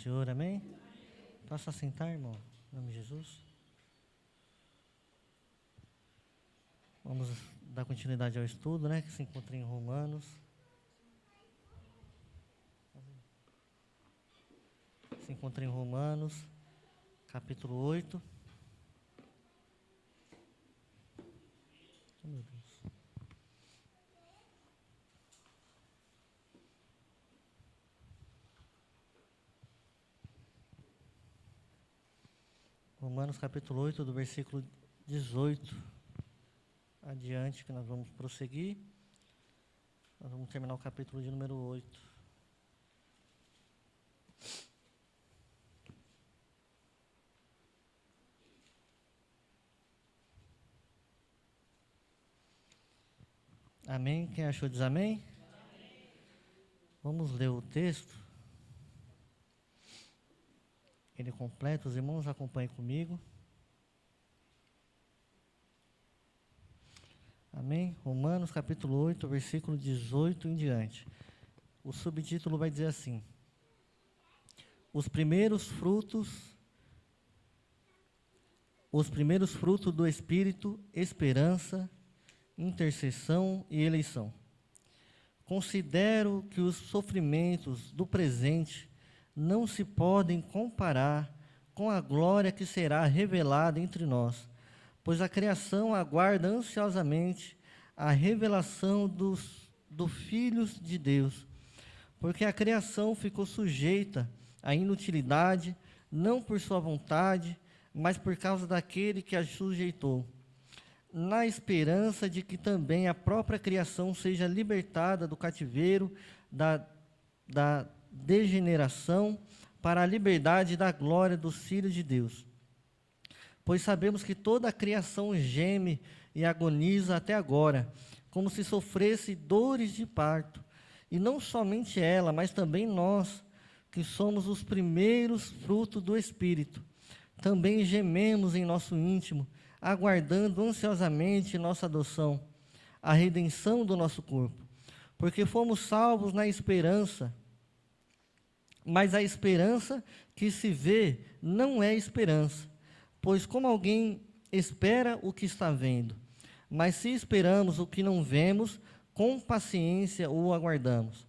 Senhor, amém? Posso assentar, irmão? Em nome de Jesus. Vamos dar continuidade ao estudo, né? Que se encontra em Romanos. Se encontra em Romanos, capítulo 8. Oh, meu Deus. Romanos capítulo 8, do versículo 18 adiante, que nós vamos prosseguir. Nós vamos terminar o capítulo de número 8. Amém? Quem achou diz amém? Amém. Vamos ler o texto. Ele completo, os irmãos acompanhem comigo. Amém? Romanos capítulo 8, versículo 18 em diante. O subtítulo vai dizer assim: Os primeiros frutos do Espírito, esperança, intercessão e eleição. Considero que os sofrimentos do presente não se podem comparar com a glória que será revelada entre nós, pois a criação aguarda ansiosamente a revelação dos filhos de Deus, porque a criação ficou sujeita à inutilidade, não por sua vontade, mas por causa daquele que a sujeitou, na esperança de que também a própria criação seja libertada do cativeiro da degeneração para a liberdade da glória dos filhos de Deus. Pois sabemos que toda a criação geme e agoniza até agora, como se sofresse dores de parto. E não somente ela, mas também nós, que somos os primeiros frutos do Espírito, também gememos em nosso íntimo, aguardando ansiosamente nossa adoção, a redenção do nosso corpo. Porque fomos salvos na esperança. Mas a esperança que se vê não é esperança, pois como alguém espera o que está vendo? Mas se esperamos o que não vemos, com paciência o aguardamos.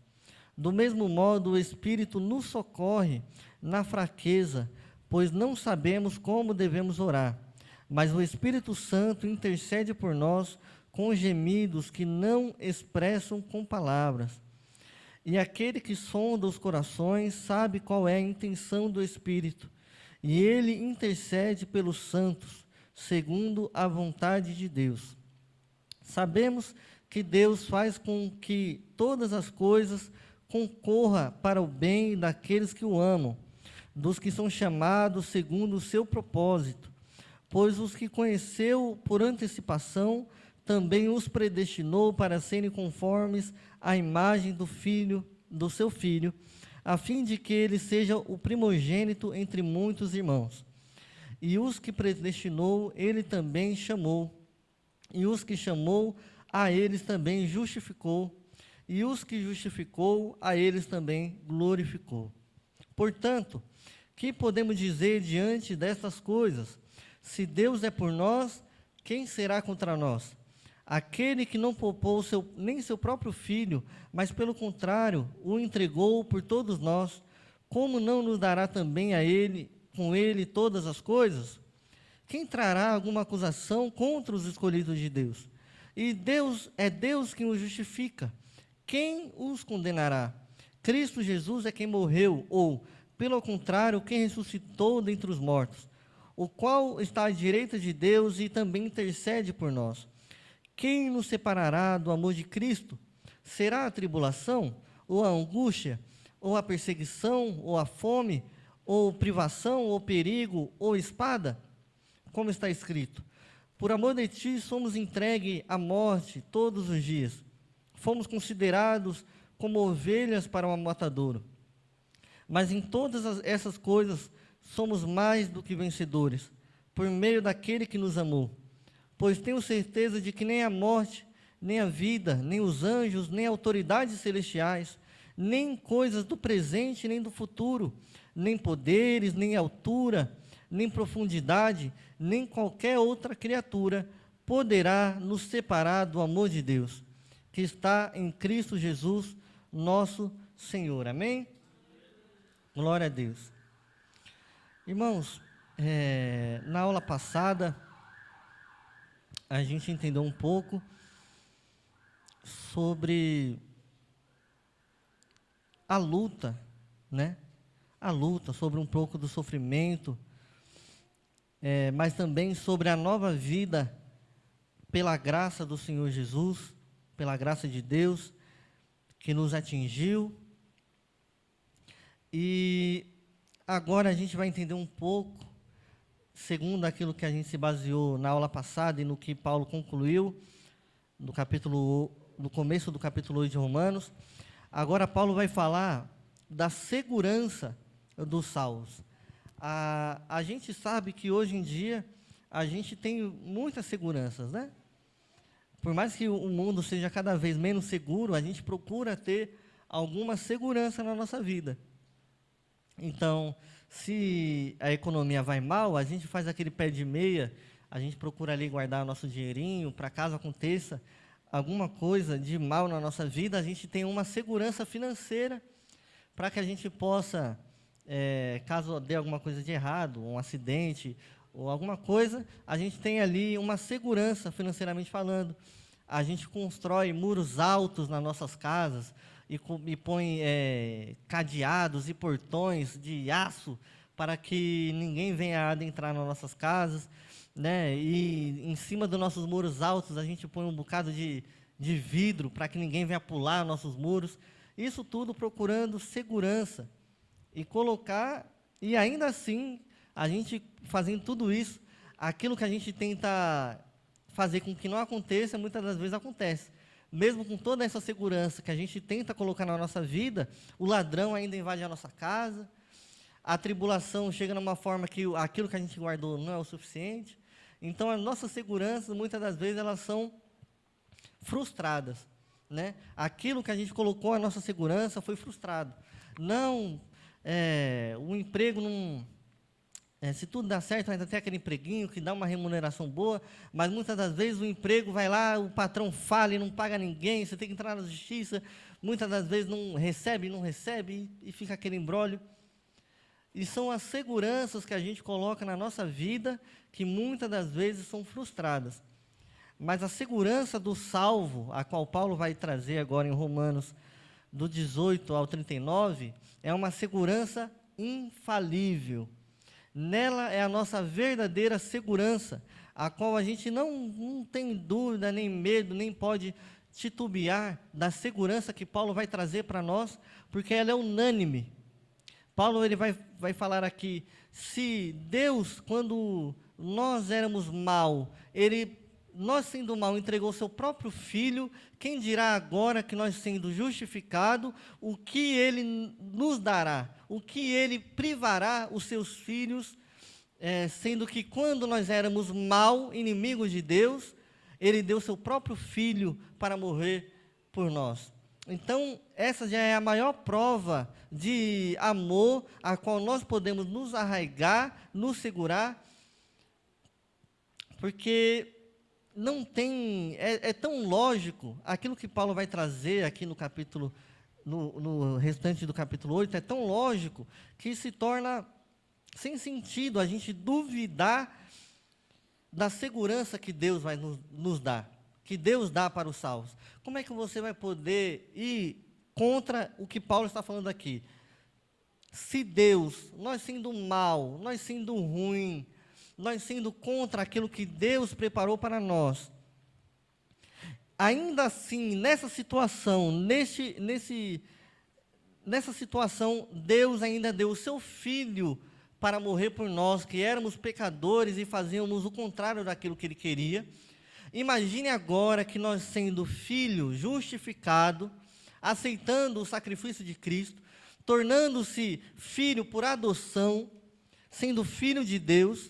Do mesmo modo, o Espírito nos socorre na fraqueza, pois não sabemos como devemos orar. Mas o Espírito Santo intercede por nós com gemidos que não expressam com palavras. E aquele que sonda os corações sabe qual é a intenção do Espírito, e ele intercede pelos santos, segundo a vontade de Deus. Sabemos que Deus faz com que todas as coisas concorram para o bem daqueles que o amam, dos que são chamados segundo o seu propósito. Pois os que conheceu por antecipação, também os predestinou para serem conformes à imagem do seu Filho, a fim de que ele seja o primogênito entre muitos irmãos. E os que predestinou, ele também chamou. E os que chamou, a eles também justificou. E os que justificou, a eles também glorificou. Portanto, que podemos dizer diante destas coisas? Se Deus é por nós, quem será contra nós? Aquele que não poupou nem seu próprio filho, mas pelo contrário, o entregou por todos nós, como não nos dará também com ele todas as coisas? Quem trará alguma acusação contra os escolhidos de Deus? E Deus quem os justifica. Quem os condenará? Cristo Jesus é quem morreu, ou, pelo contrário, quem ressuscitou dentre os mortos, o qual está à direita de Deus e também intercede por nós. Quem nos separará do amor de Cristo? Será a tribulação, ou a angústia, ou a perseguição, ou a fome, ou privação, ou perigo, ou espada? Como está escrito: por amor de ti somos entregues à morte todos os dias. Fomos considerados como ovelhas para o matadouro. Mas em todas essas coisas somos mais do que vencedores, por meio daquele que nos amou. Pois tenho certeza de que nem a morte, nem a vida, nem os anjos, nem autoridades celestiais, nem coisas do presente, nem do futuro, nem poderes, nem altura, nem profundidade, nem qualquer outra criatura poderá nos separar do amor de Deus, que está em Cristo Jesus, nosso Senhor. Amém? Glória a Deus. Irmãos, na aula passada, a gente entendeu um pouco sobre a luta, né? A luta, sobre um pouco do sofrimento, mas também sobre a nova vida pela graça do Senhor Jesus, pela graça de Deus, que nos atingiu. E agora a gente vai entender um pouco, segundo aquilo que a gente se baseou na aula passada e no que Paulo concluiu, no começo do capítulo 8 de Romanos. Agora Paulo vai falar da segurança dos salvos. A gente sabe que hoje em dia a gente tem muitas seguranças, né? Por mais que o mundo seja cada vez menos seguro, a gente procura ter alguma segurança na nossa vida. Então, se a economia vai mal, a gente faz aquele pé de meia, a gente procura ali guardar o nosso dinheirinho, para caso aconteça alguma coisa de mal na nossa vida, a gente tem uma segurança financeira para que a gente possa, caso dê alguma coisa de errado, um acidente ou alguma coisa, a gente tem ali uma segurança financeiramente falando. A gente constrói muros altos nas nossas casas e põe cadeados e portões de aço para que ninguém venha adentrar nas nossas casas, né? E em cima dos nossos muros altos a gente põe um bocado de vidro para que ninguém venha pular nossos muros. Isso tudo procurando segurança e colocar, e ainda assim, a gente fazendo tudo isso, aquilo que a gente tenta fazer com que não aconteça, muitas das vezes acontece. Mesmo com toda essa segurança que a gente tenta colocar na nossa vida, o ladrão ainda invade a nossa casa, a tribulação chega numa forma que aquilo que a gente guardou não é o suficiente. Então, as nossas seguranças, muitas das vezes, elas são frustradas, né? Aquilo que a gente colocou a nossa segurança foi frustrado. Não, o emprego não... se tudo dá certo, ainda tem aquele empreguinho que dá uma remuneração boa, mas muitas das vezes o emprego vai lá, o patrão fala e não paga ninguém, você tem que entrar na justiça, muitas das vezes não recebe e fica aquele imbróglio. E são as seguranças que a gente coloca na nossa vida que muitas das vezes são frustradas. Mas a segurança do salvo, a qual Paulo vai trazer agora em Romanos, do 18 ao 39, é uma segurança infalível. Nela é a nossa verdadeira segurança, a qual a gente não tem dúvida, nem medo, nem pode titubear da segurança que Paulo vai trazer para nós, porque ela é unânime. Paulo ele vai falar aqui, se Deus, quando nós éramos mal, nós sendo mal, entregou seu próprio Filho, quem dirá agora que nós sendo justificados, o que Ele nos dará? O que Ele privará os seus filhos, sendo que quando nós éramos mal, inimigos de Deus, Ele deu seu próprio Filho para morrer por nós. Então, essa já é a maior prova de amor, a qual nós podemos nos arraigar, nos segurar, porque não tem, é tão lógico, aquilo que Paulo vai trazer aqui no capítulo, no restante do capítulo 8, é tão lógico, que se torna sem sentido a gente duvidar da segurança que Deus vai nos dar, que Deus dá para os salvos. Como é que você vai poder ir contra o que Paulo está falando aqui? Se Deus, nós sendo mal, nós sendo ruim, nós sendo contra aquilo que Deus preparou para nós, ainda assim, nessa situação, nessa situação, Deus ainda deu o seu Filho para morrer por nós, que éramos pecadores e fazíamos o contrário daquilo que Ele queria. Imagine agora que nós, sendo filho justificado, aceitando o sacrifício de Cristo, tornando-se filho por adoção, sendo filho de Deus,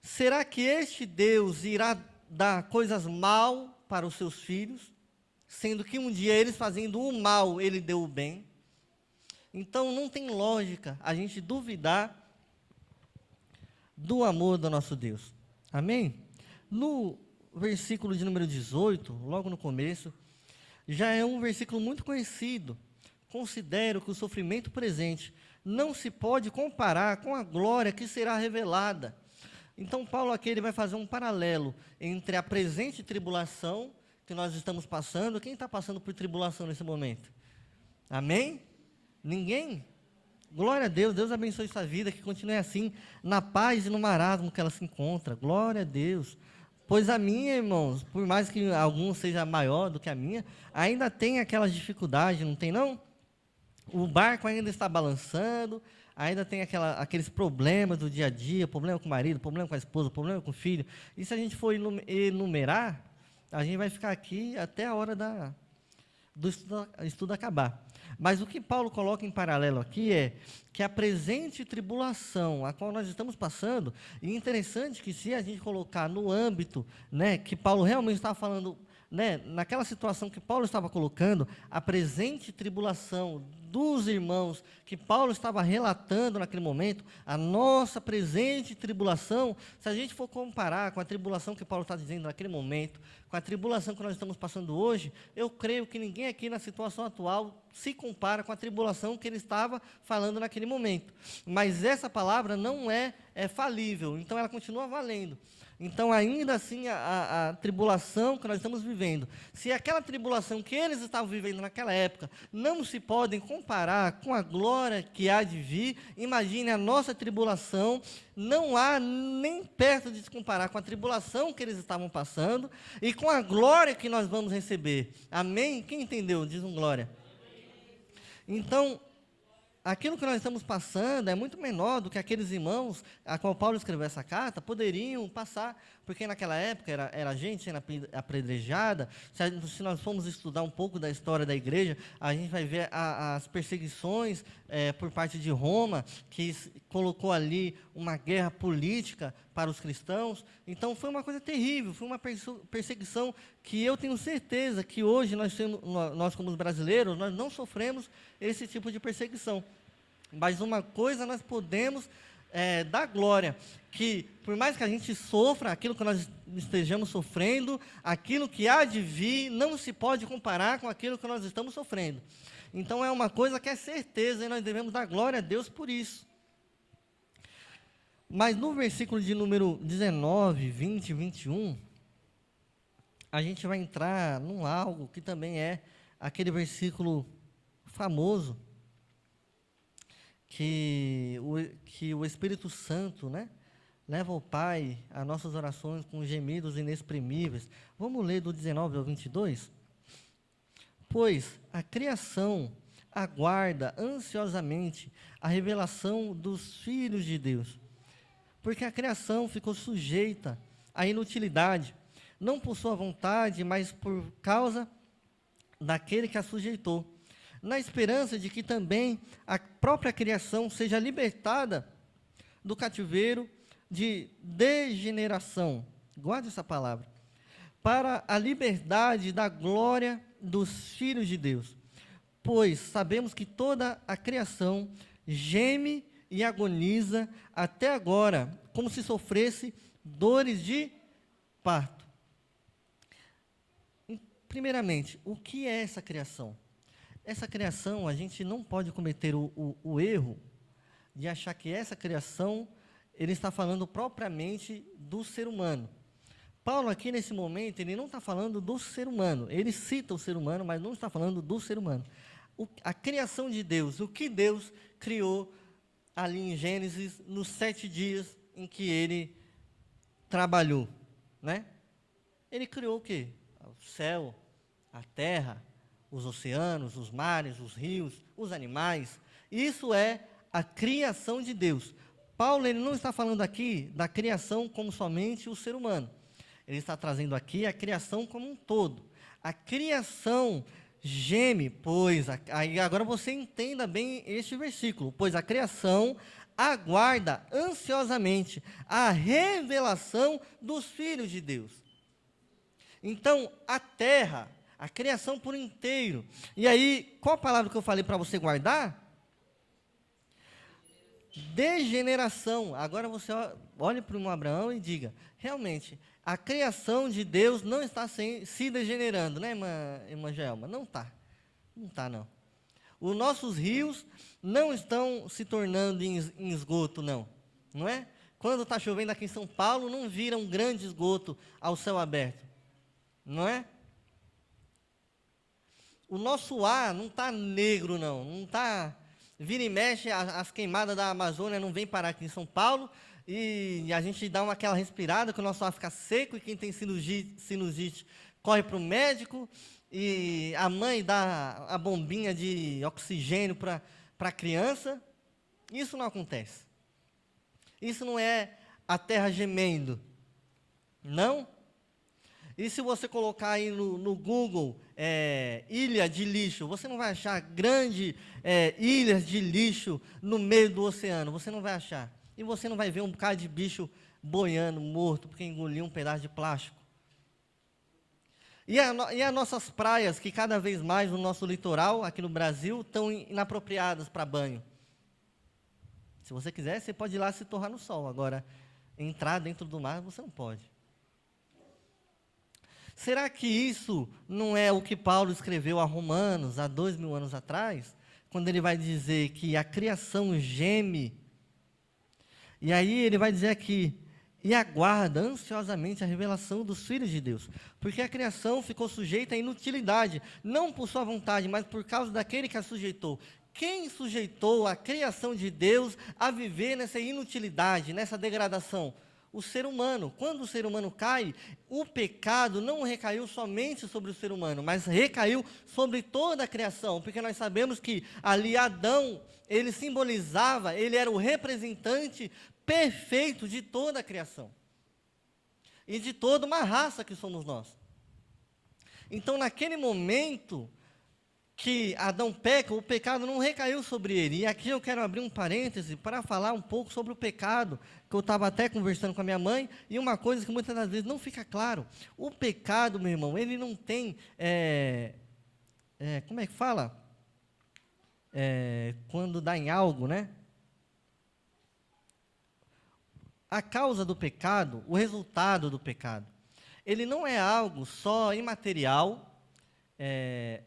será que este Deus irá dar coisas mal para os seus filhos, sendo que um dia eles fazendo o mal, Ele deu o bem? Então, não tem lógica a gente duvidar do amor do nosso Deus. Amém? No versículo de número 18, logo no começo, já é um versículo muito conhecido. Considero que o sofrimento presente não se pode comparar com a glória que será revelada. Então, Paulo aqui ele vai fazer um paralelo entre a presente tribulação que nós estamos passando. Quem está passando por tribulação nesse momento? Amém? Ninguém? Glória a Deus, Deus abençoe sua vida, que continue assim, na paz e no marasmo que ela se encontra. Glória a Deus. Pois a minha, irmãos, por mais que algum seja maior do que a minha, ainda tem aquelas dificuldades, não tem não? O barco ainda está balançando, ainda tem aqueles problemas do dia a dia, problema com o marido, problema com a esposa, problema com o filho. E se a gente for enumerar, a gente vai ficar aqui até a hora do estudo acabar. Mas o que Paulo coloca em paralelo aqui é que a presente tribulação a qual nós estamos passando, e interessante que se a gente colocar no âmbito, né, que Paulo realmente estava falando, né, naquela situação que Paulo estava colocando, a presente tribulação dos irmãos que Paulo estava relatando naquele momento, a nossa presente tribulação, se a gente for comparar com a tribulação que Paulo está dizendo naquele momento, com a tribulação que nós estamos passando hoje, eu creio que ninguém aqui na situação atual se compara com a tribulação que ele estava falando naquele momento. Mas essa palavra não é falível, então ela continua valendo. Então, ainda assim, a tribulação que nós estamos vivendo, se aquela tribulação que eles estavam vivendo naquela época não se podem comparar com a glória que há de vir, imagine a nossa tribulação, não há nem perto de se comparar com a tribulação que eles estavam passando e com a glória que nós vamos receber. Amém? Quem entendeu? Diz um glória. Então, aquilo que nós estamos passando é muito menor do que aqueles irmãos a qual Paulo escreveu essa carta poderiam passar, porque naquela época era gente sendo apedrejada. Se nós formos estudar um pouco da história da igreja, a gente vai ver as perseguições por parte de Roma, que colocou ali uma guerra política para os cristãos. Então foi uma coisa terrível, foi uma perseguição que eu tenho certeza que hoje nós como brasileiros, nós não sofremos esse tipo de perseguição. Mas uma coisa nós podemos dar glória, que por mais que a gente sofra, aquilo que nós estejamos sofrendo, aquilo que há de vir, não se pode comparar com aquilo que nós estamos sofrendo. Então é uma coisa que é certeza e nós devemos dar glória a Deus por isso. Mas no versículo de número 19, 20 e 21, a gente vai entrar num algo que também é aquele versículo famoso, que o Espírito Santo, né, leva ao Pai as nossas orações com gemidos inexprimíveis. Vamos ler do 19 ao 22? Pois a criação aguarda ansiosamente a revelação dos filhos de Deus, porque a criação ficou sujeita à inutilidade, não por sua vontade, mas por causa daquele que a sujeitou, na esperança de que também a própria criação seja libertada do cativeiro de degeneração, guarde essa palavra, para a liberdade da glória dos filhos de Deus. Pois sabemos que toda a criação geme e agoniza até agora, como se sofresse dores de parto. Primeiramente, o que é essa criação? Essa criação, a gente não pode cometer o erro de achar que essa criação, ele está falando propriamente do ser humano. Paulo aqui nesse momento, ele não está falando do ser humano, ele cita o ser humano, mas não está falando do ser humano. A criação de Deus, o que Deus criou ali em Gênesis, nos 7 dias em que ele trabalhou, né? Ele criou o quê? O céu, a terra, os oceanos, os mares, os rios, os animais. Isso é a criação de Deus. Paulo ele não está falando aqui da criação como somente o ser humano. Ele está trazendo aqui a criação como um todo. A criação geme, pois, aí agora você entenda bem este versículo, pois a criação aguarda ansiosamente a revelação dos filhos de Deus. Então, a terra, a criação por inteiro. E aí, qual a palavra que eu falei para você guardar? degeneração. Agora você olhe para um Abraão e diga, realmente, a criação de Deus não está se degenerando, né, irmã Gelma? Não está. Não está, não. Os nossos rios não estão se tornando em esgoto, não. Não é? Quando está chovendo aqui em São Paulo, não vira um grande esgoto ao céu aberto. Não é? O nosso ar não está negro, não. Não está... Vira e mexe, as queimadas da Amazônia não vêm parar aqui em São Paulo, e a gente dá aquela respirada, que o nosso ar fica seco, e quem tem sinusite corre para o médico, e a mãe dá a bombinha de oxigênio para a criança. Isso não acontece. Isso não é a terra gemendo. Não? E se você colocar aí no Google, ilha de lixo, você não vai achar grandes ilhas de lixo no meio do oceano. Você não vai achar. E você não vai ver um bocado de bicho boiando, morto, porque engoliu um pedaço de plástico. E as nossas praias, que cada vez mais no nosso litoral, aqui no Brasil, estão inapropriadas para banho. Se você quiser, você pode ir lá se torrar no sol. Agora, entrar dentro do mar, você não pode. Será que isso não é o que Paulo escreveu a Romanos há 2000 anos atrás? Quando ele vai dizer que a criação geme. E aí ele vai dizer aqui, e aguarda ansiosamente a revelação dos filhos de Deus. Porque a criação ficou sujeita à inutilidade, não por sua vontade, mas por causa daquele que a sujeitou. Quem sujeitou a criação de Deus a viver nessa inutilidade, nessa degradação? O ser humano. Quando o ser humano cai, o pecado não recaiu somente sobre o ser humano, mas recaiu sobre toda a criação, porque nós sabemos que ali Adão, ele simbolizava, ele era o representante perfeito de toda a criação, e de toda uma raça que somos nós. Então, naquele momento que Adão peca, o pecado não recaiu sobre ele. E aqui eu quero abrir um parêntese para falar um pouco sobre o pecado, que eu estava até conversando com a minha mãe, e uma coisa que muitas das vezes não fica claro. O pecado, meu irmão, ele não tem, como é que fala? Quando dá em algo, né? A causa do pecado, o resultado do pecado, ele não é algo só imaterial,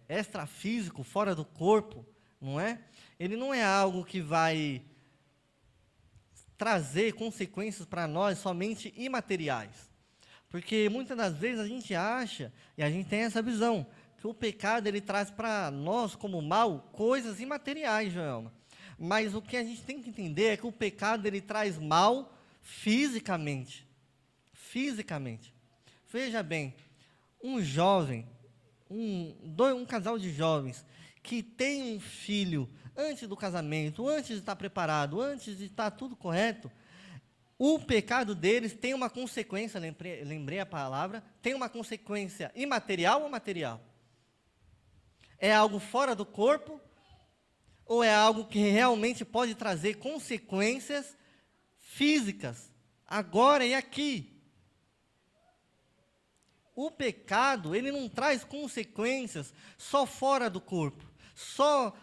extrafísico, fora do corpo, não é? Ele não é algo que vai trazer consequências para nós somente imateriais. Porque muitas das vezes a gente acha, e a gente tem essa visão, que o pecado ele traz para nós como mal coisas imateriais, Joelma. Mas o que a gente tem que entender é que o pecado ele traz mal fisicamente. Fisicamente. Veja bem, um jovem, um casal de jovens que tem um filho antes do casamento, antes de estar preparado, antes de estar tudo correto, o pecado deles tem uma consequência, lembrei a palavra, tem uma consequência imaterial ou material? É algo fora do corpo ou é algo que realmente pode trazer consequências físicas, agora e aqui? O pecado, ele não traz consequências só fora do corpo, só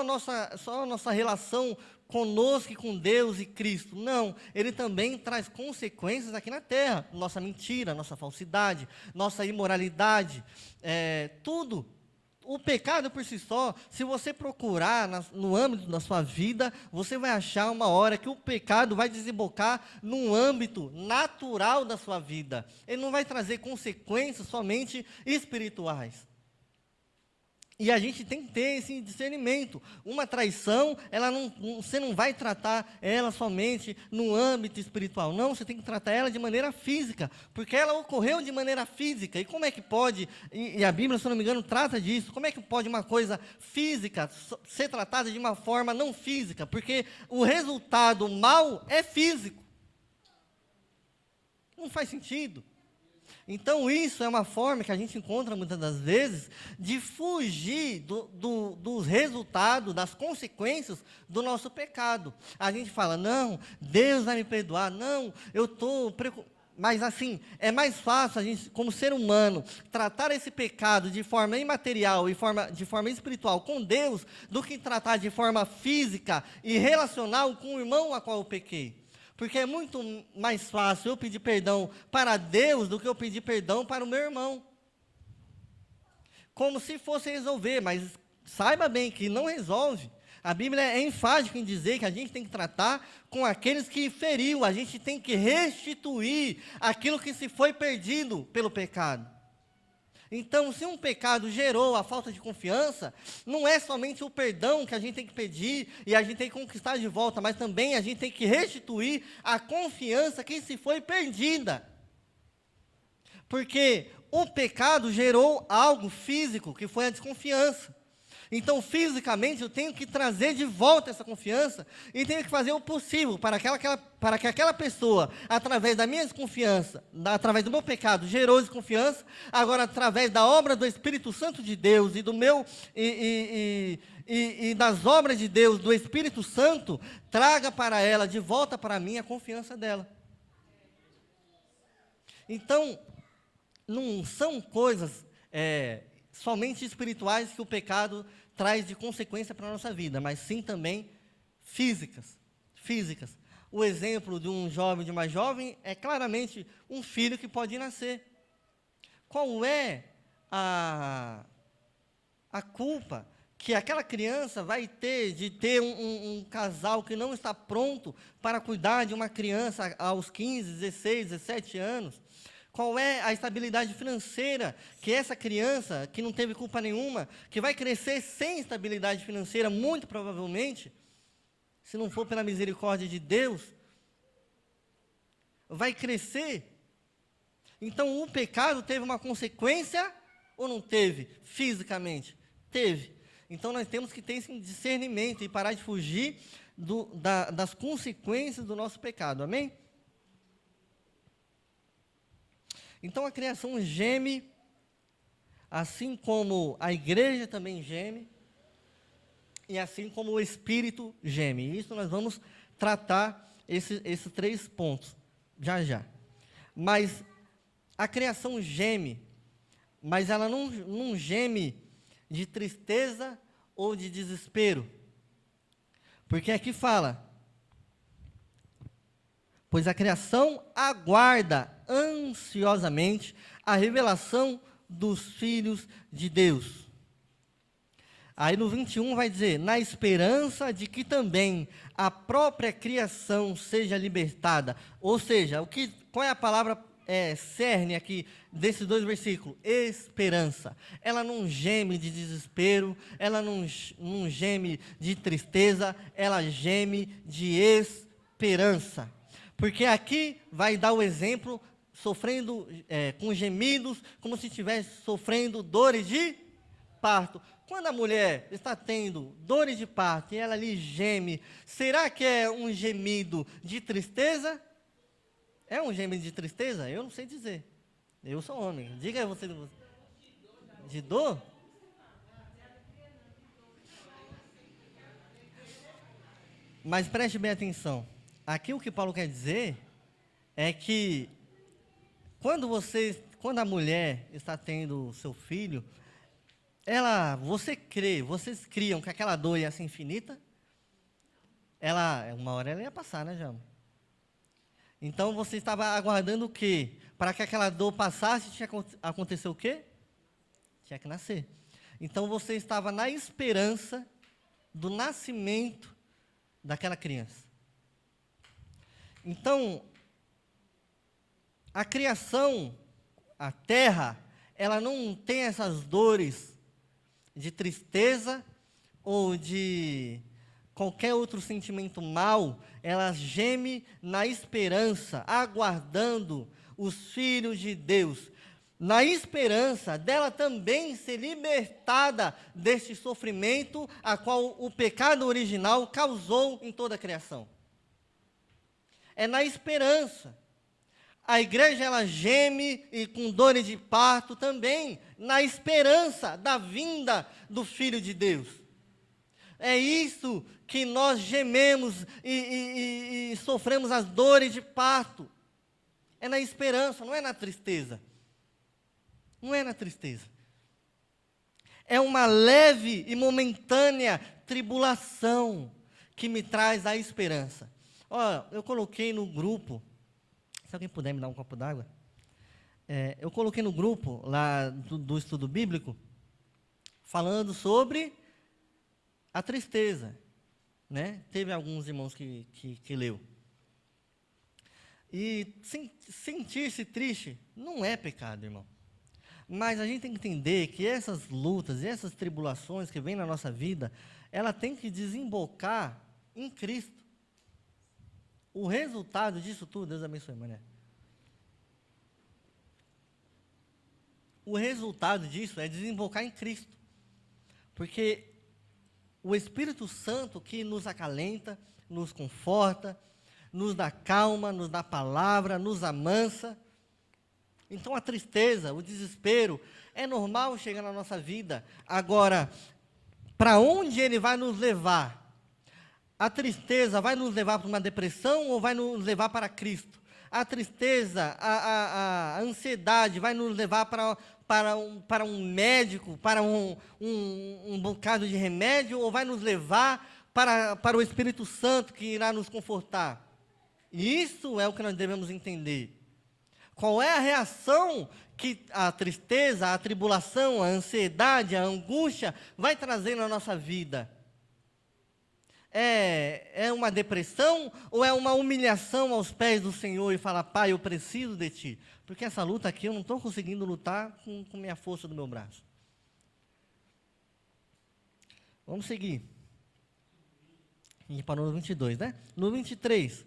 nossa relação conosco e com Deus e Cristo. Não, ele também traz consequências aqui na terra. Nossa mentira, nossa falsidade, nossa imoralidade, tudo. O pecado por si só, se você procurar no âmbito da sua vida, você vai achar uma hora que o pecado vai desembocar num âmbito natural da sua vida. Ele não vai trazer consequências somente espirituais. E a gente tem que ter esse discernimento. Uma traição, você não vai tratar ela somente no âmbito espiritual. Não, você tem que tratar ela de maneira física, porque ela ocorreu de maneira física. E como é que pode, e a Bíblia, se eu não me engano, trata disso, como é que pode uma coisa física ser tratada de uma forma não física? Porque o resultado mal é físico. Não faz sentido. Então, isso é uma forma que a gente encontra muitas das vezes de fugir dos resultados, das consequências do nosso pecado. A gente fala, não, Deus vai me perdoar, não, eu estou preocupado. Mas assim, é mais fácil a gente, como ser humano, tratar esse pecado de forma imaterial e de forma espiritual com Deus, do que tratar de forma física e relacional com o irmão a qual eu pequei. Porque é muito mais fácil eu pedir perdão para Deus do que eu pedir perdão para o meu irmão. Como se fosse resolver, mas saiba bem que não resolve. A Bíblia é enfática em dizer que a gente tem que tratar com aqueles que feriu, a gente tem que restituir aquilo que se foi perdido pelo pecado. Então, se um pecado gerou a falta de confiança, não é somente o perdão que a gente tem que pedir e a gente tem que conquistar de volta, mas também a gente tem que restituir a confiança que se foi perdida. Porque o pecado gerou algo físico, que foi a desconfiança. Então, fisicamente, eu tenho que trazer de volta essa confiança e tenho que fazer o possível para que aquela pessoa, através da minha desconfiança, através do meu pecado, gerou desconfiança, agora, através da obra do Espírito Santo de Deus e das obras de Deus, do Espírito Santo, traga para ela, de volta para mim, a confiança dela. Então, não são coisas somente espirituais que o pecado traz de consequência para a nossa vida, mas sim também físicas. O exemplo de um jovem, de uma jovem, é claramente um filho que pode nascer. Qual é a culpa que aquela criança vai ter de ter um casal que não está pronto para cuidar de uma criança aos 15, 16, 17 anos? Qual é a estabilidade financeira que essa criança, que não teve culpa nenhuma, que vai crescer sem estabilidade financeira, muito provavelmente, se não for pela misericórdia de Deus, vai crescer? Então, o pecado teve uma consequência ou não teve? Fisicamente? Teve. Então, nós temos que ter esse discernimento e parar de fugir das consequências do nosso pecado, amém? Então, a criação geme, assim como a igreja também geme, e assim como o Espírito geme. E isso nós vamos tratar esses 3 pontos, já. Mas a criação geme, mas ela não geme de tristeza ou de desespero. Porque aqui fala, pois a criação aguarda ansiosamente a revelação dos filhos de Deus. Aí no 21 vai dizer, na esperança de que também a própria criação seja libertada. Ou seja, qual é a palavra cerne aqui desses 2 versículos? Esperança. Ela não geme de desespero, ela não geme de tristeza, ela geme de esperança. Porque aqui vai dar o exemplo, sofrendo com gemidos, como se estivesse sofrendo dores de parto. Quando a mulher está tendo dores de parto e ela ali geme, será que é um gemido de tristeza? É um gemido de tristeza? Eu não sei dizer. Eu sou homem. Diga aí você. De dor? Mas preste bem atenção. Aqui o que Paulo quer dizer é que quando a mulher está tendo seu filho, vocês criam que aquela dor ia ser infinita? Uma hora ela ia passar, né, Jama? Então você estava aguardando o quê? Para que aquela dor passasse, tinha que acontecer o quê? Tinha que nascer. Então você estava na esperança do nascimento daquela criança. Então, a criação, a terra, ela não tem essas dores de tristeza ou de qualquer outro sentimento mau, ela geme na esperança, aguardando os filhos de Deus, na esperança dela também ser libertada deste sofrimento a qual o pecado original causou em toda a criação. É na esperança. A igreja, ela geme e com dores de parto também, na esperança da vinda do Filho de Deus. É isso que nós gememos e sofremos as dores de parto. é na esperança, não é na tristeza. Não é na tristeza. É uma leve e momentânea tribulação que me traz a esperança. Ó, eu coloquei no grupo, se alguém puder me dar um copo d'água, eu coloquei no grupo lá do estudo bíblico, falando sobre a tristeza, né? Teve alguns irmãos que leu. E sentir-se triste não é pecado, irmão. Mas a gente tem que entender que essas lutas e essas tribulações que vêm na nossa vida, ela tem que desembocar em Cristo. O resultado disso tudo, Deus abençoe, mané. O resultado disso é desembocar em Cristo. Porque o Espírito Santo que nos acalenta, nos conforta, nos dá calma, nos dá palavra, nos amansa. Então a tristeza, o desespero, é normal chegar na nossa vida. Agora, para onde ele vai nos levar? A tristeza vai nos levar para uma depressão ou vai nos levar para Cristo? A tristeza, a ansiedade vai nos levar para um médico, para um bocado de remédio, ou vai nos levar para o Espírito Santo que irá nos confortar? E isso é o que nós devemos entender. Qual é a reação que a tristeza, a tribulação, a ansiedade, a angústia vai trazer na nossa vida? É uma depressão ou é uma humilhação aos pés do Senhor e falar, Pai, eu preciso de Ti? Porque essa luta aqui eu não estou conseguindo lutar com minha força do meu braço. Vamos seguir. A gente parou no 22, né? No 23.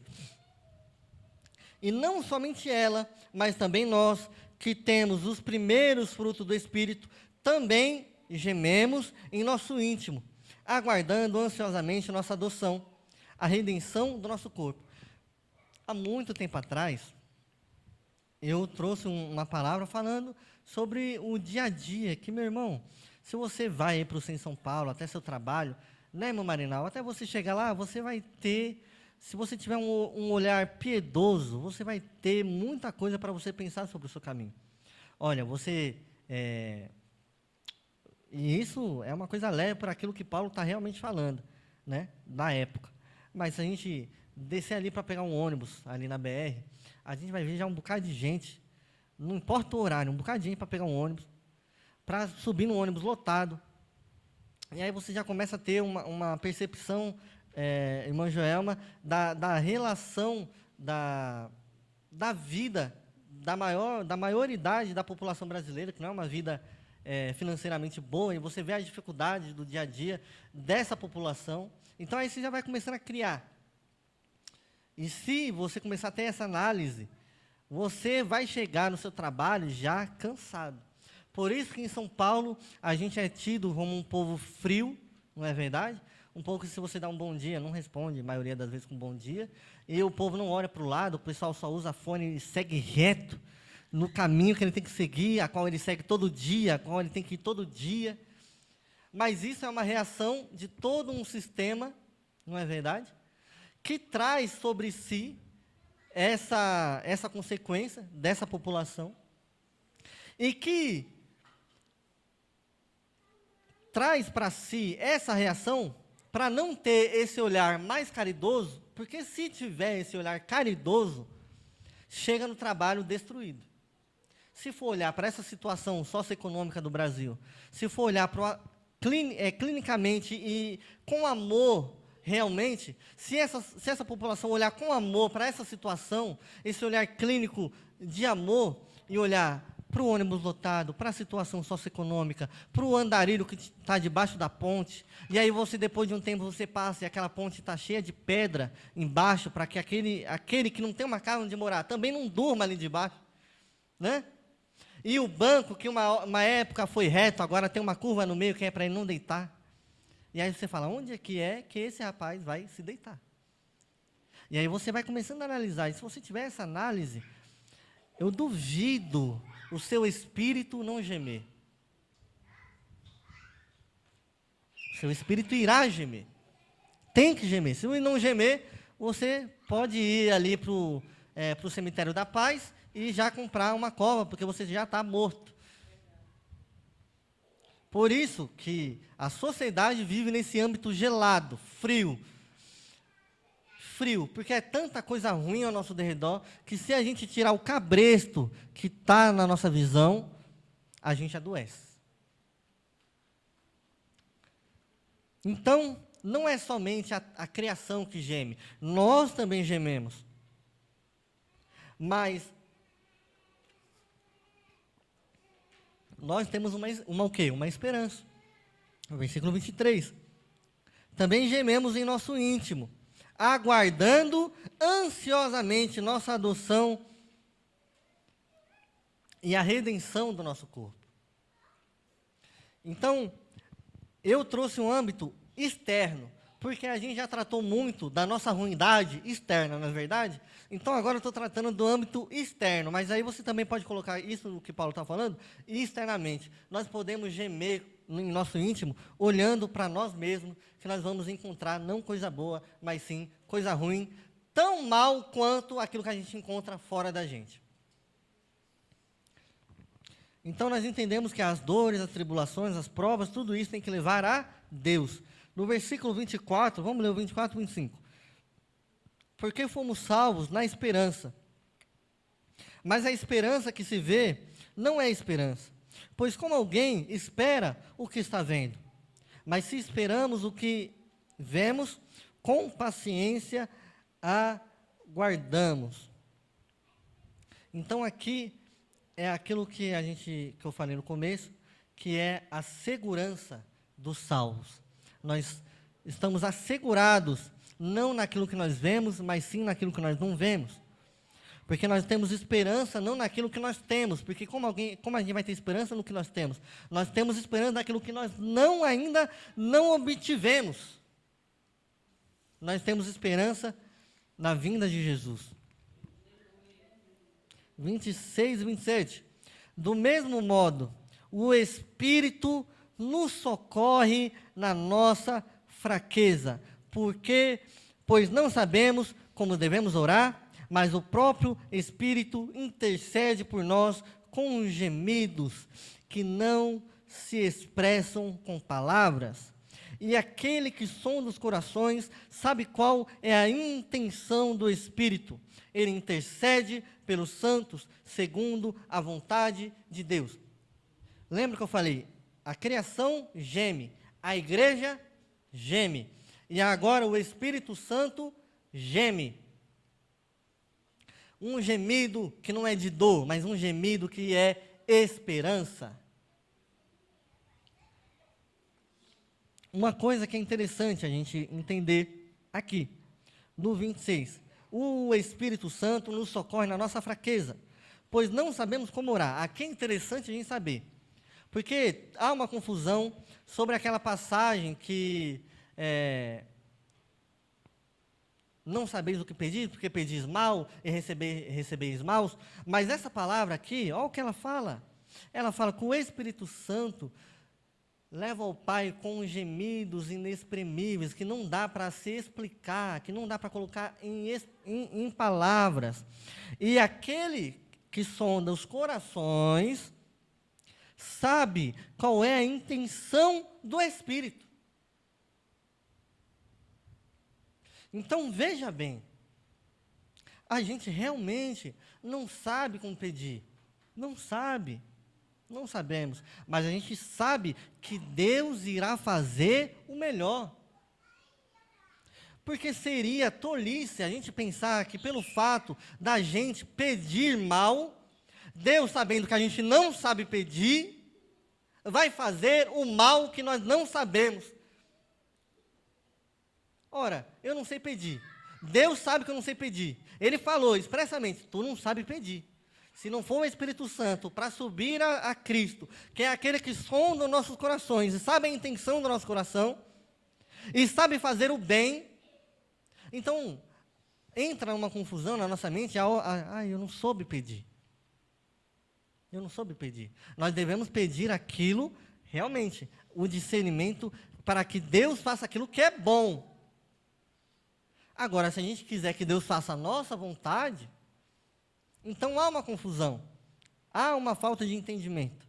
E não somente ela, mas também nós, que temos os primeiros frutos do Espírito, também gememos em nosso íntimo, aguardando ansiosamente nossa adoção, a redenção do nosso corpo. Há muito tempo atrás, eu trouxe uma palavra falando sobre o dia a dia, que, meu irmão, se você vai para o Centro São Paulo, até seu trabalho, né, irmão Marinal, até você chegar lá, você vai ter... Se você tiver um olhar piedoso, você vai ter muita coisa para você pensar sobre o seu caminho. Olha, e isso é uma coisa leve para aquilo que Paulo está realmente falando, né, da época. Mas se a gente descer ali para pegar um ônibus, ali na BR, a gente vai ver já um bocado de gente, não importa o horário, um bocado de gente para pegar um ônibus, para subir no ônibus lotado. E aí você já começa a ter uma percepção... irmã Joelma, da relação da vida, da maioridade da população brasileira, que não é uma vida financeiramente boa, e você vê as dificuldades do dia a dia dessa população. Então, aí você já vai começando a criar. E se você começar a ter essa análise, você vai chegar no seu trabalho já cansado. Por isso que em São Paulo, a gente é tido como um povo frio, não é verdade? Um pouco, se você dá um bom dia, não responde, a maioria das vezes com bom dia. E o povo não olha para o lado, o pessoal só usa fone e segue reto no caminho que ele tem que seguir, a qual ele segue todo dia, a qual ele tem que ir todo dia. Mas isso é uma reação de todo um sistema, não é verdade? Que traz sobre si essa consequência dessa população. E que traz para si essa reação para não ter esse olhar mais caridoso, porque se tiver esse olhar caridoso, chega no trabalho destruído. Se for olhar para essa situação socioeconômica do Brasil, se for olhar clinicamente e com amor, realmente, se essa população olhar com amor para essa situação, esse olhar clínico de amor, e olhar para o ônibus lotado, para a situação socioeconômica, para o andarilho que está debaixo da ponte, e aí você, depois de um tempo, você passa e aquela ponte está cheia de pedra embaixo, para que aquele que não tem uma casa onde morar, também não durma ali debaixo, né? E o banco, que uma época foi reto, agora tem uma curva no meio, que é para ele não deitar. E aí você fala, onde é que esse rapaz vai se deitar? E aí você vai começando a analisar, e se você tiver essa análise, eu duvido o seu espírito não gemer. O seu espírito irá gemer. Tem que gemer. Se ele não gemer, você pode ir ali para o cemitério da paz e já comprar uma cova, porque você já está morto. Por isso que a sociedade vive nesse âmbito gelado, frio. Frio, porque é tanta coisa ruim ao nosso derredor, que se a gente tirar o cabresto que está na nossa visão, a gente adoece. Então, não é somente a criação que geme, nós também gememos. Mas nós temos o quê? Uma esperança. No versículo 23. Também gememos em nosso íntimo, aguardando ansiosamente nossa adoção e a redenção do nosso corpo. Então, eu trouxe um âmbito externo, porque a gente já tratou muito da nossa ruindade externa, não é verdade? Então, agora eu estou tratando do âmbito externo, mas aí você também pode colocar isso que Paulo está falando, externamente. Nós podemos gemer em nosso íntimo, olhando para nós mesmos, que nós vamos encontrar não coisa boa, mas sim coisa ruim, tão mal quanto aquilo que a gente encontra fora da gente. Então, nós entendemos que as dores, as tribulações, as provas, tudo isso tem que levar a Deus. No versículo 24, vamos ler o 24 e 25. Porque fomos salvos na esperança. Mas a esperança que se vê não é esperança. Pois como alguém espera o que está vendo? Mas se esperamos o que vemos, com paciência aguardamos. Então aqui é aquilo que eu falei no começo, que é a segurança dos salvos. Nós estamos assegurados, não naquilo que nós vemos, mas sim naquilo que nós não vemos. Porque nós temos esperança não naquilo que nós temos, porque como a gente vai ter esperança no que nós temos? Nós temos esperança naquilo que nós ainda não obtivemos. Nós temos esperança na vinda de Jesus. 26 e 27. Do mesmo modo, o Espírito nos socorre na nossa fraqueza, pois não sabemos como devemos orar, mas o próprio Espírito intercede por nós com gemidos que não se expressam com palavras. E aquele que sonda os corações sabe qual é a intenção do Espírito. Ele intercede pelos santos segundo a vontade de Deus. Lembra que eu falei? A criação geme, a igreja geme. E agora o Espírito Santo geme. Um gemido que não é de dor, mas um gemido que é esperança. Uma coisa que é interessante a gente entender aqui, no 26. O Espírito Santo nos socorre na nossa fraqueza, pois não sabemos como orar. Aqui é interessante a gente saber, porque há uma confusão sobre aquela passagem que não sabeis o que pedir, porque pedis mal e recebeis maus. Mas essa palavra aqui, olha o que ela fala. Ela fala que o Espírito Santo leva ao Pai com gemidos inexprimíveis, que não dá para se explicar, que não dá para colocar em palavras. E aquele que sonda os corações sabe qual é a intenção do Espírito. Então, veja bem, a gente realmente não sabe como pedir, não sabemos, mas a gente sabe que Deus irá fazer o melhor. Porque seria tolice a gente pensar que pelo fato da gente pedir mal, Deus, sabendo que a gente não sabe pedir, vai fazer o mal que nós não sabemos. Ora, eu não sei pedir. Deus sabe que eu não sei pedir. Ele falou expressamente, tu não sabe pedir. Se não for o Espírito Santo para subir a Cristo, que é aquele que sonda os nossos corações e sabe a intenção do nosso coração, e sabe fazer o bem, então entra uma confusão na nossa mente, eu não soube pedir. Eu não soube pedir. Nós devemos pedir aquilo, realmente, o discernimento para que Deus faça aquilo que é bom. Agora, se a gente quiser que Deus faça a nossa vontade, Então há uma confusão, há uma falta de entendimento.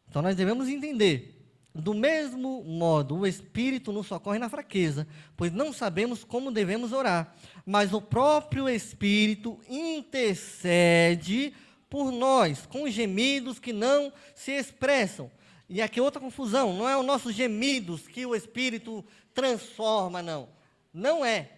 Então nós devemos entender. Do mesmo modo, o Espírito nos socorre na fraqueza, pois não sabemos como devemos orar, mas o próprio Espírito intercede por nós, com gemidos que não se expressam. E aqui outra confusão, não é os nossos gemidos que o Espírito transforma, não. Não é.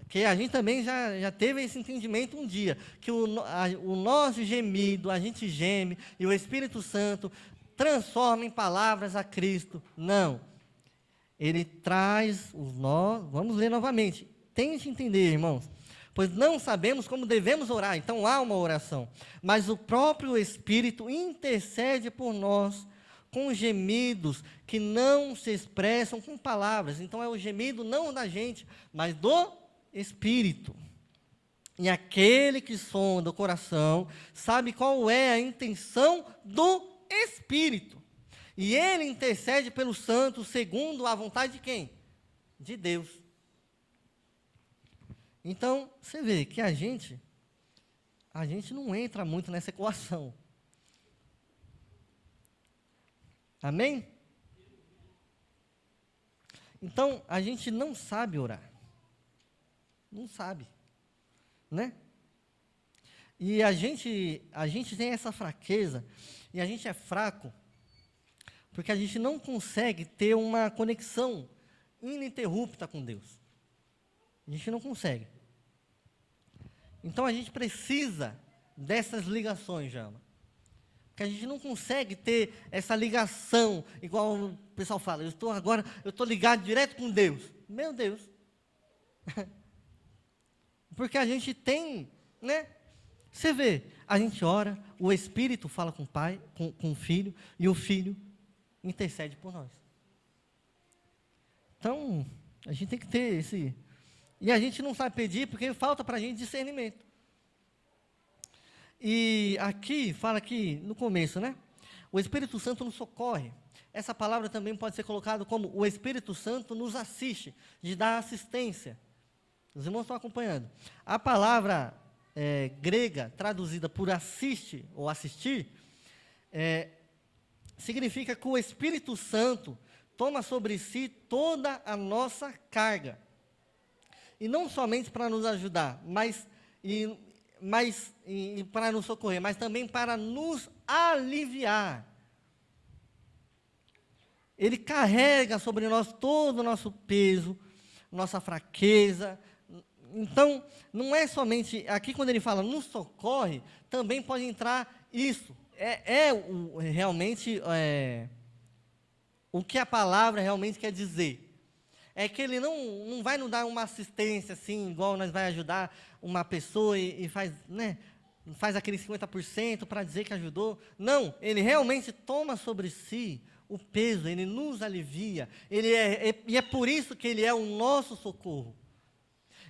Que a gente também já teve esse entendimento um dia, que o nosso gemido, a gente geme, e o Espírito Santo transforma em palavras a Cristo. Não. Ele traz os nós, vamos ler novamente. Tente entender, irmãos. Pois não sabemos como devemos orar, então há uma oração. Mas o próprio Espírito intercede por nós com gemidos que não se expressam com palavras. Então é o gemido não da gente, mas do Espírito. E aquele que sonda o coração sabe qual é a intenção do Espírito. E ele intercede pelos santos segundo a vontade de quem? De Deus. Então, você vê que a gente não entra muito nessa equação. Amém? Então, a gente não sabe orar. Não sabe. Né? E a gente tem essa fraqueza, e a gente é fraco, porque a gente não consegue ter uma conexão ininterrupta com Deus. A gente não consegue. Então a gente precisa dessas ligações, Jama. Porque a gente não consegue ter essa ligação, igual o pessoal fala, eu estou ligado direto com Deus. Meu Deus. Porque a gente tem, né? Você vê, a gente ora, o Espírito fala com o Pai, com o Filho, e o Filho intercede por nós. Então, a gente tem que ter esse... E a gente não sabe pedir porque falta para a gente discernimento. E aqui, fala aqui no começo, né? O Espírito Santo nos socorre. Essa palavra também pode ser colocada como o Espírito Santo nos assiste, de dar assistência. Os irmãos estão acompanhando. A palavra grega, traduzida por assiste ou assistir, significa que o Espírito Santo toma sobre si toda a nossa carga. E não somente para nos ajudar, mas para nos socorrer, mas também para nos aliviar. Ele carrega sobre nós todo o nosso peso, nossa fraqueza. Então, não é somente, aqui quando ele fala nos socorre, também pode entrar isso. Realmente o que a palavra realmente quer dizer. É que ele não vai nos dar uma assistência assim, igual nós vai ajudar uma pessoa e faz, né, faz aquele 50% para dizer que ajudou. Não, ele realmente toma sobre si o peso, ele nos alivia. E é por isso que ele é o nosso socorro.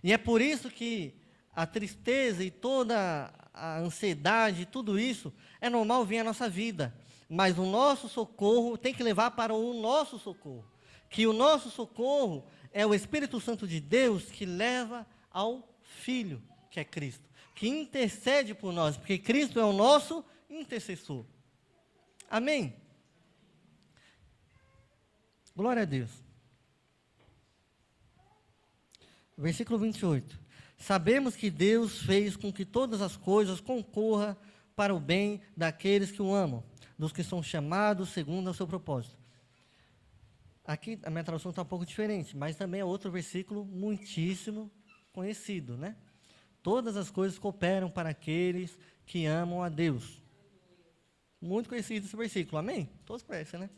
E é por isso que a tristeza e toda a ansiedade, tudo isso, é normal vir à nossa vida. Mas o nosso socorro tem que levar para o nosso socorro. Que o nosso socorro é o Espírito Santo de Deus que leva ao Filho, que é Cristo. Que intercede por nós, porque Cristo é o nosso intercessor. Amém? Glória a Deus. Versículo 28. Sabemos que Deus fez com que todas as coisas concorram para o bem daqueles que o amam, dos que são chamados segundo o seu propósito. Aqui a minha tradução está um pouco diferente, mas também é outro versículo muitíssimo conhecido, né? Todas as coisas cooperam para aqueles que amam a Deus. Muito conhecido esse versículo, amém? Todos conhecem, né?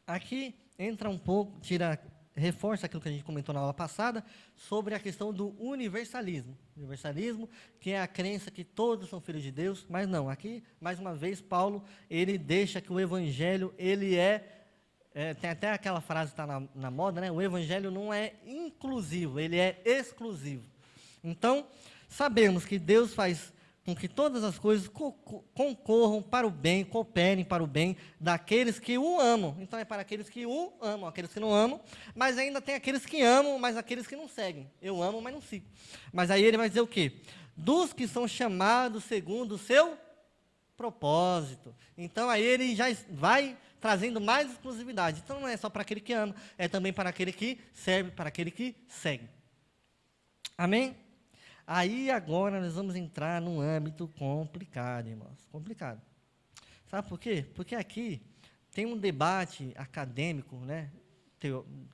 Aqui entra um pouco, reforça aquilo que a gente comentou na aula passada, sobre a questão do universalismo. Universalismo, que é a crença que todos são filhos de Deus, mas não. Aqui, mais uma vez, Paulo, ele deixa que o Evangelho, ele tem até aquela frase que está na moda, né? O Evangelho não é inclusivo, ele é exclusivo. Então, sabemos que Deus faz com que todas as coisas concorram para o bem, cooperem para o bem daqueles que o amam. Então, é para aqueles que o amam, aqueles que não amam, mas ainda tem aqueles que amam, mas aqueles que não seguem. Eu amo, mas não sigo. Mas aí ele vai dizer o quê? dos que são chamados segundo o seu propósito. Então, aí ele já vai trazendo mais exclusividade. Então, não é só para aquele que ama, é também para aquele que serve, para aquele que segue. Amém? Aí, agora, nós vamos entrar num âmbito complicado, irmãos. Complicado. Sabe por quê? Porque aqui tem um debate acadêmico, né,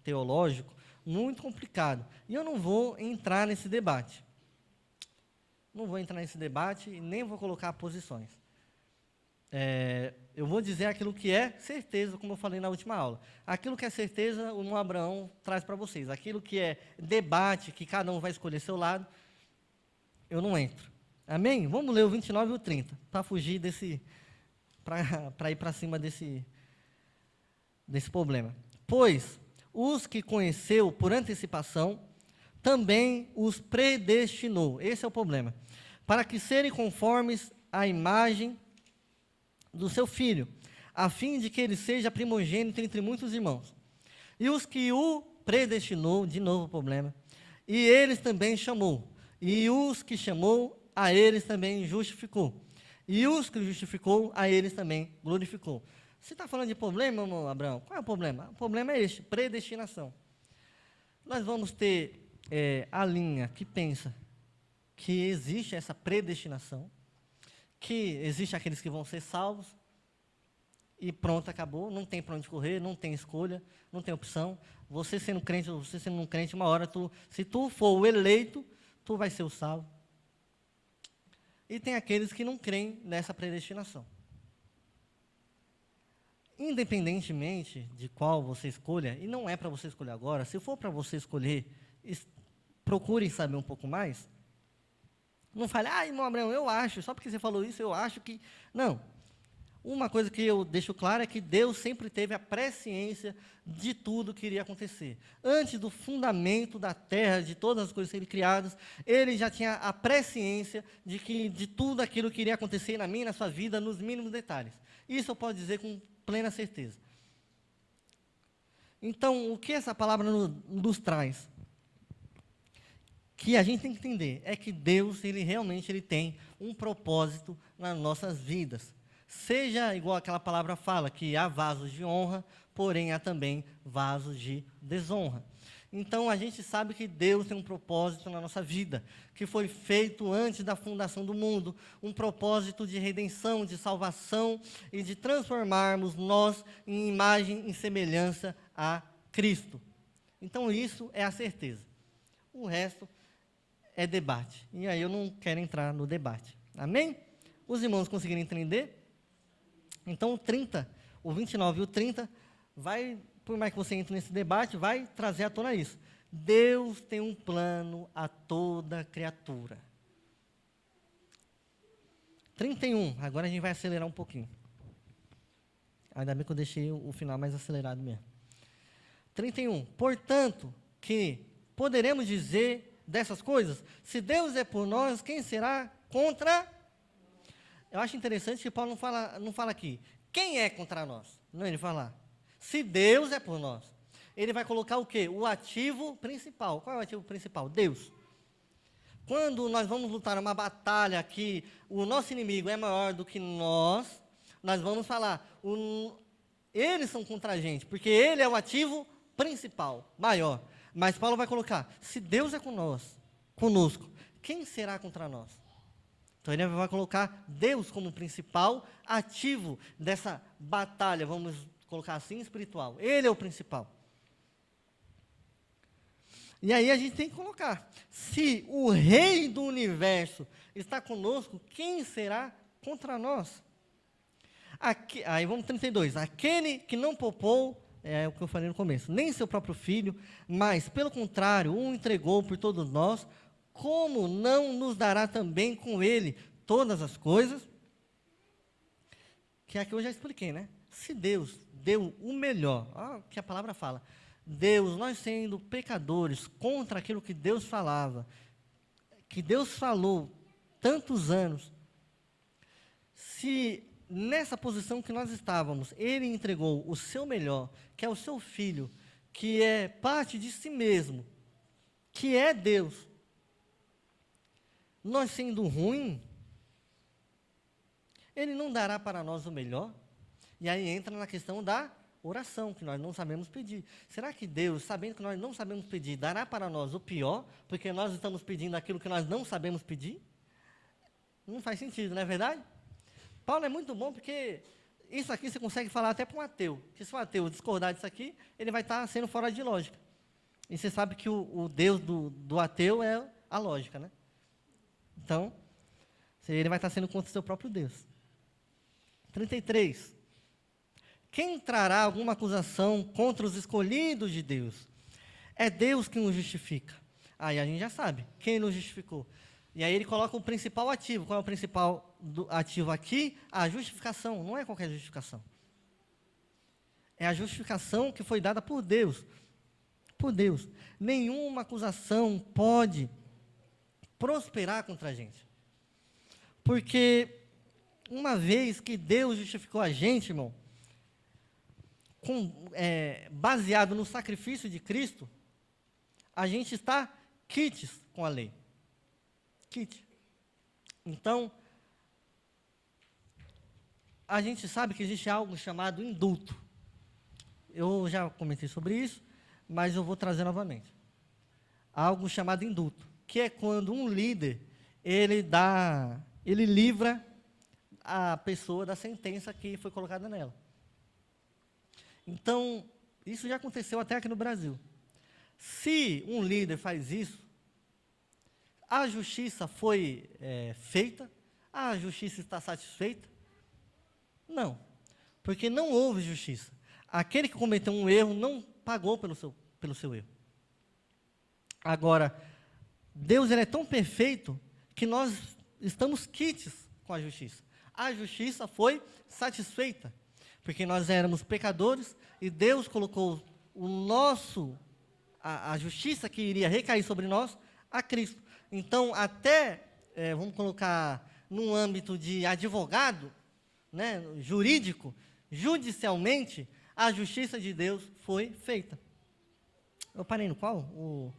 teológico, muito complicado. E eu não vou entrar nesse debate. Não vou entrar nesse debate e nem vou colocar posições. Eu vou dizer aquilo que é certeza, como eu falei na última aula. Aquilo que é certeza, o irmão Abraão traz para vocês. Aquilo que é debate, que cada um vai escolher seu lado, eu não entro. Amém? Vamos ler o 29 e o 30, para fugir desse, para ir para cima desse problema. Pois os que conheceu por antecipação, também os predestinou. Esse é o problema. Para que serem conformes à imagem do seu filho, a fim de que ele seja primogênito entre muitos irmãos. E os que o predestinou, de novo o problema, e eles também chamou. E os que chamou, a eles também justificou. E os que justificou, a eles também glorificou. Você está falando de problema, irmão Abraão? Qual é o problema? O problema é este, predestinação. Nós vamos ter a linha que pensa que existe essa predestinação, que existe aqueles que vão ser salvos, e pronto, acabou, não tem para onde correr, não tem escolha, não tem opção. Você sendo crente ou você sendo um crente, uma hora, se tu for o eleito, tu vai ser o salvo. E tem aqueles que não creem nessa predestinação. Independentemente de qual você escolha, e não é para você escolher agora, se for para você escolher, procure saber um pouco mais. Não fale, irmão Abraão, eu acho, só porque você falou isso, eu acho que... Não. Uma coisa que eu deixo claro é que Deus sempre teve a presciência de tudo que iria acontecer. Antes do fundamento da terra, de todas as coisas serem criadas, Ele já tinha a presciência de tudo aquilo que iria acontecer na minha e na sua vida, nos mínimos detalhes. Isso eu posso dizer com plena certeza. Então, o que essa palavra nos traz? Que a gente tem que entender é que Deus, Ele realmente tem um propósito nas nossas vidas. Seja igual aquela palavra fala, que há vasos de honra, porém há também vasos de desonra. Então, a gente sabe que Deus tem um propósito na nossa vida, que foi feito antes da fundação do mundo, um propósito de redenção, de salvação e de transformarmos nós em imagem e semelhança a Cristo. Então, isso é a certeza. O resto é debate. E aí eu não quero entrar no debate. Amém? Os irmãos conseguiram entender? Então, o 29 e o 30, por mais que você entre nesse debate, vai trazer à tona isso. Deus tem um plano a toda criatura. 31, agora a gente vai acelerar um pouquinho. Ainda bem que eu deixei o final mais acelerado mesmo. 31, portanto, que poderemos dizer dessas coisas, se Deus é por nós, quem será contra nós? Eu acho interessante que Paulo não fala aqui, quem é contra nós? Não, ele fala, se Deus é por nós. Ele vai colocar o quê? O ativo principal. Qual é o ativo principal? Deus. Quando nós vamos lutar uma batalha que o nosso inimigo é maior do que nós vamos falar, eles são contra a gente, porque ele é o ativo principal, maior. Mas Paulo vai colocar, se Deus é conosco, quem será contra nós? Então, ele vai colocar Deus como principal ativo dessa batalha, vamos colocar assim, espiritual. Ele é o principal. E aí a gente tem que colocar, se o Rei do Universo está conosco, quem será contra nós? Aí vamos 32. Aquele que não poupou, é o que eu falei no começo, nem seu próprio filho, mas, pelo contrário, o entregou por todos nós, como não nos dará também com ele todas as coisas? Que aqui eu já expliquei, né? Se Deus deu o melhor, que a palavra fala, Deus, nós sendo pecadores contra aquilo que Deus falava, que Deus falou tantos anos, se nessa posição que nós estávamos, Ele entregou o seu melhor, que é o seu Filho, que é parte de si mesmo, que é Deus, nós sendo ruim, Ele não dará para nós o melhor? E aí entra na questão da oração, que nós não sabemos pedir. Será que Deus, sabendo que nós não sabemos pedir, dará para nós o pior, porque nós estamos pedindo aquilo que nós não sabemos pedir? Não faz sentido, não é verdade? Paulo é muito bom porque isso aqui você consegue falar até para um ateu, que se o ateu discordar disso aqui, ele vai estar sendo fora de lógica. E você sabe que o Deus do ateu é a lógica, né? Então, ele vai estar sendo contra o seu próprio Deus. 33. Quem trará alguma acusação contra os escolhidos de Deus? É Deus que nos justifica. Aí a gente já sabe, quem nos justificou? E aí ele coloca o principal ativo. Qual é o principal ativo aqui? A justificação, não é qualquer justificação. É a justificação que foi dada por Deus. Por Deus. Nenhuma acusação pode prosperar contra a gente. Porque uma vez que Deus justificou a gente, irmão, baseado no sacrifício de Cristo, a gente está quites com a lei. Quite. Então, a gente sabe que existe algo chamado indulto. Eu já comentei sobre isso, mas eu vou trazer novamente. Algo chamado indulto, que é quando um líder, ele livra a pessoa da sentença que foi colocada nela. Então, isso já aconteceu até aqui no Brasil. Se um líder faz isso, a justiça foi feita? A justiça está satisfeita? Não, porque não houve justiça. Aquele que cometeu um erro não pagou pelo seu erro. Agora, Deus ele é tão perfeito que nós estamos quites com a justiça. A justiça foi satisfeita, porque nós éramos pecadores e Deus colocou a justiça que iria recair sobre nós a Cristo. Então, até, vamos colocar num âmbito de advogado, né, jurídico, judicialmente, a justiça de Deus foi feita. Eu parei no qual? O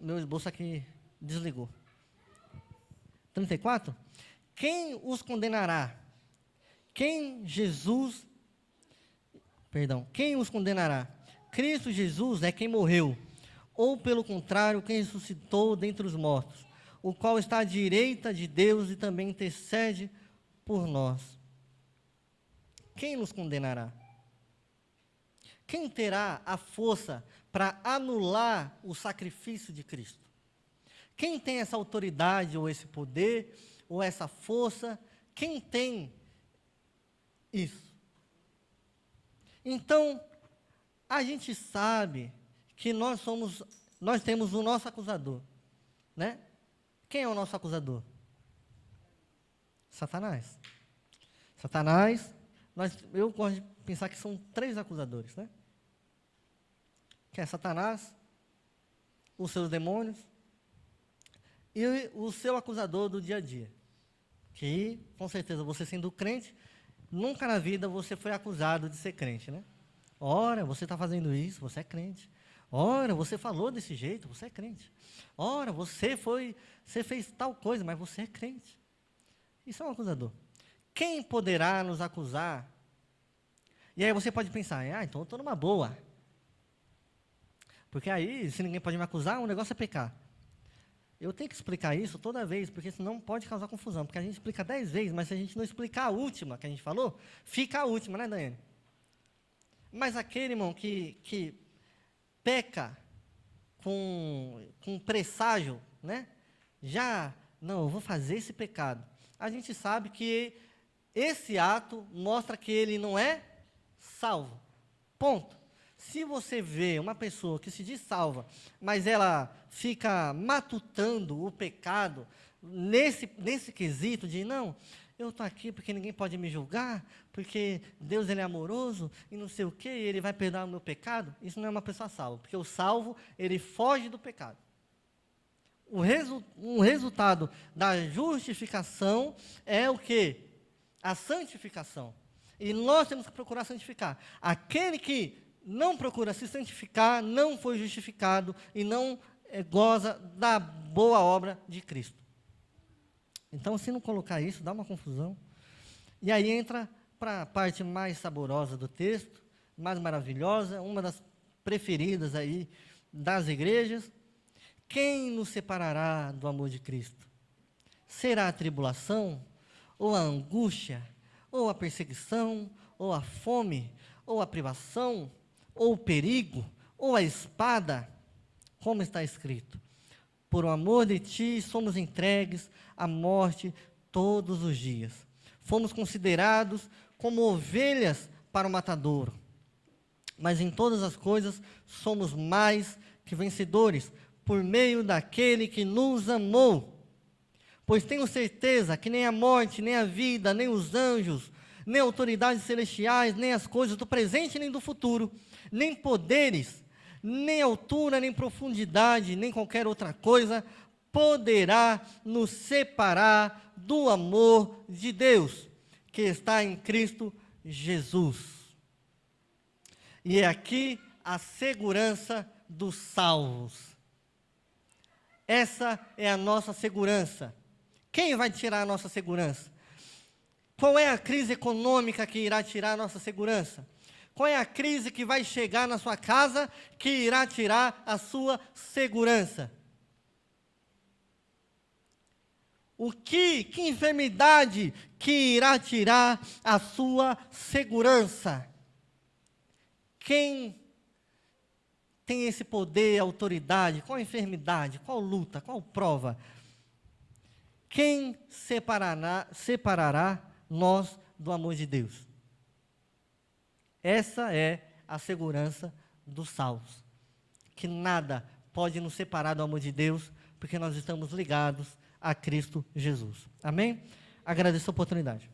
meu esboço aqui desligou. 34. Quem os condenará? Quem os condenará? Cristo Jesus é quem morreu, ou pelo contrário, quem ressuscitou dentre os mortos, o qual está à direita de Deus e também intercede por nós. Quem nos condenará? Quem terá a força para anular o sacrifício de Cristo? Quem tem essa autoridade, ou esse poder, ou essa força? Quem tem isso? Então, a gente sabe que nós temos o nosso acusador, né? Quem é o nosso acusador? Satanás. Satanás, eu gosto de pensar que são 3 acusadores, né? Que é Satanás, os seus demônios e o seu acusador do dia a dia. Que, com certeza, você sendo crente, nunca na vida você foi acusado de ser crente, né? Ora, você está fazendo isso, você é crente. Ora, você falou desse jeito, você é crente. Ora, você fez tal coisa, mas você é crente. Isso é um acusador. Quem poderá nos acusar? E aí você pode pensar, então eu estou numa boa. Porque aí, se ninguém pode me acusar, o negócio é pecar. Eu tenho que explicar isso toda vez, porque senão pode causar confusão. Porque a gente explica 10 vezes, mas se a gente não explicar a última que a gente falou, fica a última, né, Daiane? Mas aquele, irmão, que peca com presságio, né? Não, eu vou fazer esse pecado. A gente sabe que esse ato mostra que ele não é salvo. Ponto. Se você vê uma pessoa que se diz salva, mas ela fica matutando o pecado nesse quesito de, não, eu estou aqui porque ninguém pode me julgar, porque Deus ele é amoroso e não sei o quê, e ele vai perdoar o meu pecado, isso não é uma pessoa salva, porque o salvo, ele foge do pecado. O resultado da justificação é o quê? A santificação. E nós temos que procurar santificar. Aquele que não procura se santificar, não foi justificado e não goza da boa obra de Cristo. Então, se não colocar isso, dá uma confusão. E aí entra para a parte mais saborosa do texto, mais maravilhosa, uma das preferidas aí das igrejas. Quem nos separará do amor de Cristo? Será a tribulação, ou a angústia, ou a perseguição, ou a fome, ou a privação, ou o perigo, ou a espada? Como está escrito: por o amor de ti somos entregues à morte todos os dias. Fomos considerados como ovelhas para o matadouro. Mas em todas as coisas somos mais que vencedores, por meio daquele que nos amou. Pois tenho certeza que nem a morte, nem a vida, nem os anjos, nem autoridades celestiais, nem as coisas do presente nem do futuro, nem poderes, nem altura, nem profundidade, nem qualquer outra coisa poderá nos separar do amor de Deus, que está em Cristo Jesus. E é aqui a segurança dos salvos. Essa é a nossa segurança. Quem vai tirar a nossa segurança? Qual é a crise econômica que irá tirar a nossa segurança? Qual é a crise que vai chegar na sua casa que irá tirar a sua segurança? Que enfermidade que irá tirar a sua segurança? Quem tem esse poder, autoridade? Qual enfermidade? Qual luta? Qual prova? Quem separará nós do amor de Deus? Essa é a segurança dos salvos. Que nada pode nos separar do amor de Deus, porque nós estamos ligados a Cristo Jesus. Amém? Agradeço a oportunidade.